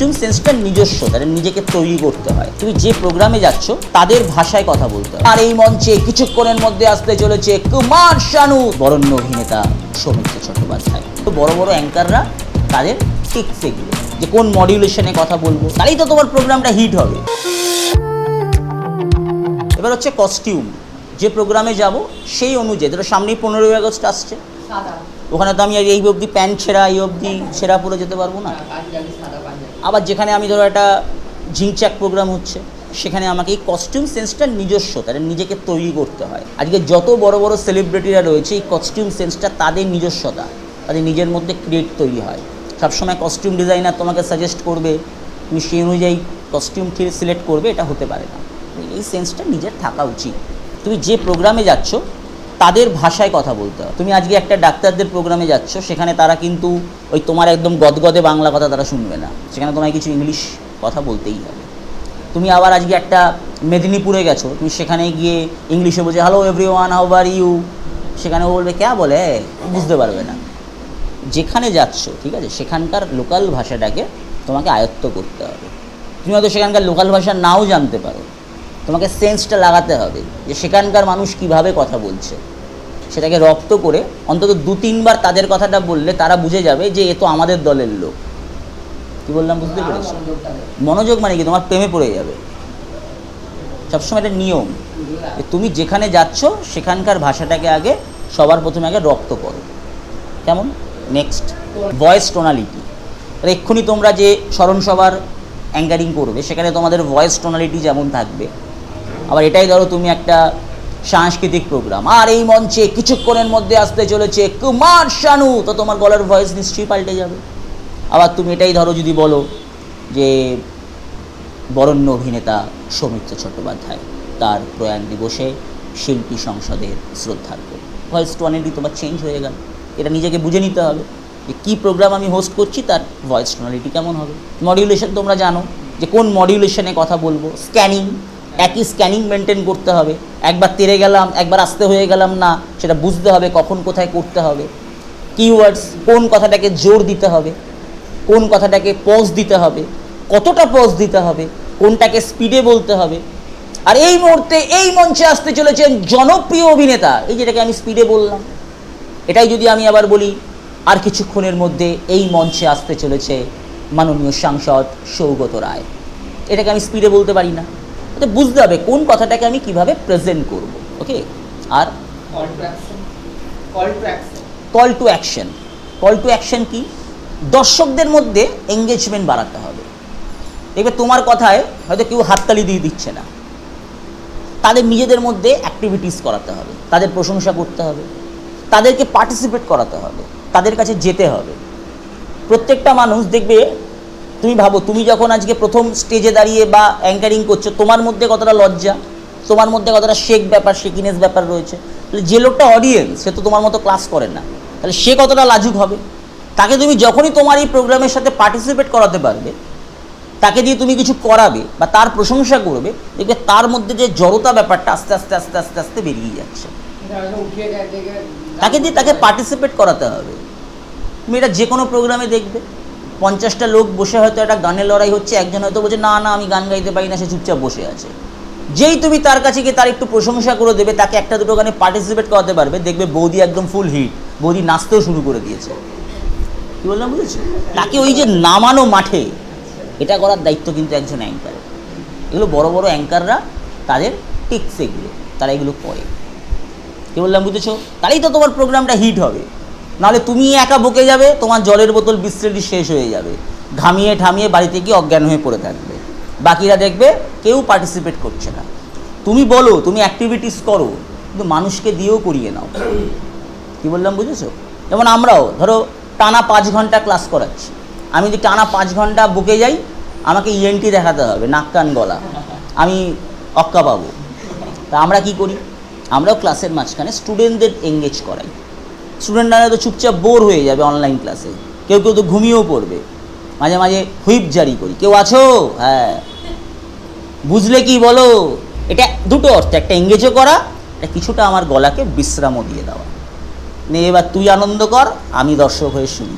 Costume সেন্সটা নিজস্ব, তাদের নিজেকে তৈরি করতে হয়। তুমি যে প্রোগ্রামে যাচ্ছ তাদের ভাষায় কথা বলতে হয়। আর এই মঞ্চে কিছুক্ষণের মধ্যে আসতে চলেছে কুমার শানু, বরেণ্য অভিনেতা সৌমিত্র চট্টোপাধ্যায়। তো বড় বড় অ্যাঙ্কাররা তাদের টিপস এগুলো, যে কোন মডিউলেশনে কথা বলবো, তাহলেই তো তোমার প্রোগ্রামটা হিট হবে। এবার হচ্ছে কস্টিউম, যে প্রোগ্রামে যাব সেই অনুযায়ী। ধরো সামনেই 15ই আগস্ট আসছে, ওখানে তো আমি এই অবধি প্যান্ট ছেঁড়া, এই অবধি ছেঁড়া পরে যেতে পারবো না। আবার যেখানে আমি ধরো একটা ঝিংচাক প্রোগ্রাম হচ্ছে, সেখানে আমাকে এই কস্টিউম সেন্সটা নিজস্ব, তাদের নিজেকে তৈরি করতে হয়। আজকে যত বড় বড় সেলিব্রিটিরা রয়েছে, এই কস্টিউম সেন্সটা তাদের নিজস্বতা, তাদের নিজের মধ্যে ক্রিয়েট তৈরি হয়। সবসময় কস্টিউম ডিজাইনার তোমাকে সাজেস্ট করবে, তুমি সেই অনুযায়ী কস্টিউম সিলেক্ট করবে, এটা হতে পারে না। এই সেন্সটা নিজের থাকা উচিত। তুমি যে প্রোগ্রামে যাচ্ছ তাদের ভাষায় কথা বলতে হবে। তুমি আজকে একটা ডাক্তারদের প্রোগ্রামে যাচ্ছ, সেখানে তারা কিন্তু ওই তোমার একদম গদগদে বাংলা কথা তারা শুনবে না, সেখানে তোমায় কিছু ইংলিশ কথা বলতেই হবে। তুমি আবার আজকে একটা মেদিনীপুরে গেছো, তুমি সেখানে গিয়ে ইংলিশে বলছে hello everyone, how are you, সেখানে ও বলবে ক্যা বলে, বুঝতে পারবে না। যেখানে যাচ্ছ, ঠিক আছে, সেখানকার লোকাল ভাষাটাকে তোমাকে আয়ত্ত করতে হবে। তুমি হয়তো সেখানকার লোকাল ভাষা নাও জানতে পারো, তোমাকে সেন্সটা লাগাতে হবে যে সেখানকার মানুষ কিভাবে কথা বলছে, সেটাকে রপ্ত করে অন্তত 2-3 বার তাদের কথাটা বললে তারা বুঝে যাবে যে এ তো আমাদের দলের লোক। কী বললাম বুঝতে পেরেছো? মনোযোগ মানে কি, তোমার প্রেমে পড়ে যাবে। সবসময় একটা নিয়ম, তুমি যেখানে যাচ্ছ সেখানকার ভাষাটাকে আগে সবার প্রথমে আগে রপ্ত করো। কেমন? Next, voice tonality. এক্ষুনি তোমরা যে স্মরণ সভার অ্যাঙ্কারিং করবে, সেখানে তোমাদের ভয়েস টোনালিটি যেমন থাকবে, আবার এটাই ধরো তুমি একটা সাংস্কৃতিক প্রোগ্রাম, আর এই মঞ্চে কিছুক্ষণের মধ্যে আসতে চলেছে কুমার শানু, তো তোমার গলার ভয়েস নিশ্চয়ই পাল্টে যাবে। আবার তুমি এটাই ধরো যদি বলো যে বরেণ্য অভিনেতা সৌমিত্র চট্টোপাধ্যায়, তার প্রয়াণ দিবসে শিল্পী সংসদের শ্রদ্ধার্ঘ্য, ভয়েস টোনালিটি তোমার চেঞ্জ হয়ে গেল। এটা নিজেকে বুঝে নিতে হবে যে কী প্রোগ্রাম আমি হোস্ট করছি, তার ভয়েস টোনালিটি কেমন হবে। মডিউলেশন তোমরা জানো যে কোন মডিউলেশনে কথা বলবো। স্ক্যানিং, একই স্ক্যানিং মেনটেন করতে হবে। একবার তেড়ে গেলাম, একবার আস্তে হয়ে গেলাম না, সেটা বুঝতে হবে কখন কোথায় করতে হবে। কিওয়ার্ডস, কোন কথাটাকে জোর দিতে হবে, কোন কথাটাকে পজ দিতে হবে, কতটা পজ দিতে হবে, কোনটাকে স্পিডে বলতে হবে। আর এই মুহূর্তে এই মঞ্চে আসতে চলেছেন জনপ্রিয় অভিনেতা, এই যেটাকে আমি স্পিডে বললাম, এটাই যদি আমি আবার বলি আর কিছুক্ষণের মধ্যে এই মঞ্চে আসতে চলেছে মাননীয় সাংসদ সৌগত রায়, এটাকে আমি স্পিডে বলতে পারি না। তো বুঝতে হবে কোন কথাটাকে আমি কিভাবে প্রেজেন্ট করব। ওকে, আর call to action. Call to action কি? দর্শকদের মধ্যে এঙ্গেজমেন্ট বাড়াতে হবে। দেখবে তোমার কথায় হয়তো কেউ হাততালি দিয়ে দিচ্ছে না, তাদের নিজেদের মধ্যে অ্যাক্টিভিটিস করাতে হবে, তাদের প্রশংসা করতে হবে, তাদেরকে পার্টিসিপেট করাতে হবে, তাদের কাছে যেতে হবে। প্রত্যেকটা মানুষ দেখবে, তুমি ভাবো তুমি যখন আজকে প্রথম স্টেজে দাঁড়িয়ে বা অ্যাঙ্কারিং করছো, তোমার মধ্যে কতটা লজ্জা, তোমার মধ্যে কতটা শেকিনেস ব্যাপার রয়েছে। তাহলে যে লোকটা অডিয়েন্স, সে তো তোমার মতো ক্লাস করে না, তাহলে সে কতটা লাজুক হবে। তাকে তুমি যখনই তোমার এই প্রোগ্রামের সাথে পার্টিসিপেট করাতে পারবে, তাকে দিয়ে তুমি কিছু করাবে বা তার প্রশংসা করবে, দেখবে তার মধ্যে যে জড়তা ব্যাপারটা আস্তে আস্তে আস্তে আস্তে আস্তে বেরিয়ে যাচ্ছে। তাকে পার্টিসিপেট করাতে হবে। তুমি এটা যে কোনো প্রোগ্রামে দেখবে, 50টা লোক বসে হয়তো একটা গানের লড়াই হচ্ছে, একজন হয়তো বলছে না না আমি গান গাইতে পারি না, সে চুপচাপ বসে আছে। যেই তুমি তার কাছে গিয়ে তার একটু প্রশংসা করে দেবে, তাকে একটা দুটো গানে পার্টিসিপেট করাতে পারবে, দেখবে বৌদি একদম ফুল হিট, বৌদি নাচতেও শুরু করে দিয়েছে। কী বললাম বুঝেছো? তাকে ওই যে নামানো মাঠে, এটা করার দায়িত্ব কিন্তু একজন অ্যাঙ্কারের। এগুলো বড় বড় অ্যাঙ্কাররা তাদের টিপস এগুলো, তারা এগুলো করে। কী বললাম বুঝেছো? তাহলেই তো তোমার প্রোগ্রামটা হিট হবে। নাহলে তুমি একা বকে যাবে, তোমার জলের বোতল বিস্লেটি শেষ হয়ে যাবে, ঘামিয়ে ঠামিয়ে বাড়িতে গিয়ে অজ্ঞান হয়ে পড়ে থাকবে, বাকিরা দেখবে কেউ পার্টিসিপেট করছে না। তুমি বলো, তুমি অ্যাক্টিভিটিস করো, কিন্তু মানুষকে দিয়েও করিয়ে নাও। কী বললাম বুঝেছো? যেমন আমরাও ধরো টানা 5 ঘন্টা ক্লাস করাচ্ছি, আমি যদি টানা 5 ঘন্টা বকে যাই, আমাকে ইএনটি দেখাতে হবে, নাক কান গলা, আমি অক্কা পাবো। তা আমরা কি করি? আমরাও ক্লাসের মাঝখানে স্টুডেন্টদের এঙ্গেজ করাই। স্টুডেন্টরা তো চুপচাপ বোর হয়ে যাবে অনলাইন ক্লাসে, কেউ কেউ তো ঘুমিয়েও পড়বে। মাঝে মাঝে হুইপ জারি করি, কেউ আছো? হ্যাঁ, বুঝলে কি বলো। এটা দুটো অর্থ, একটা এঙ্গেজও করা, এটা কিছুটা আমার গলাকে বিশ্রামও দিয়ে দেওয়া। নে এবার তুই আনন্দ কর, আমি দর্শক হয়ে শুনি।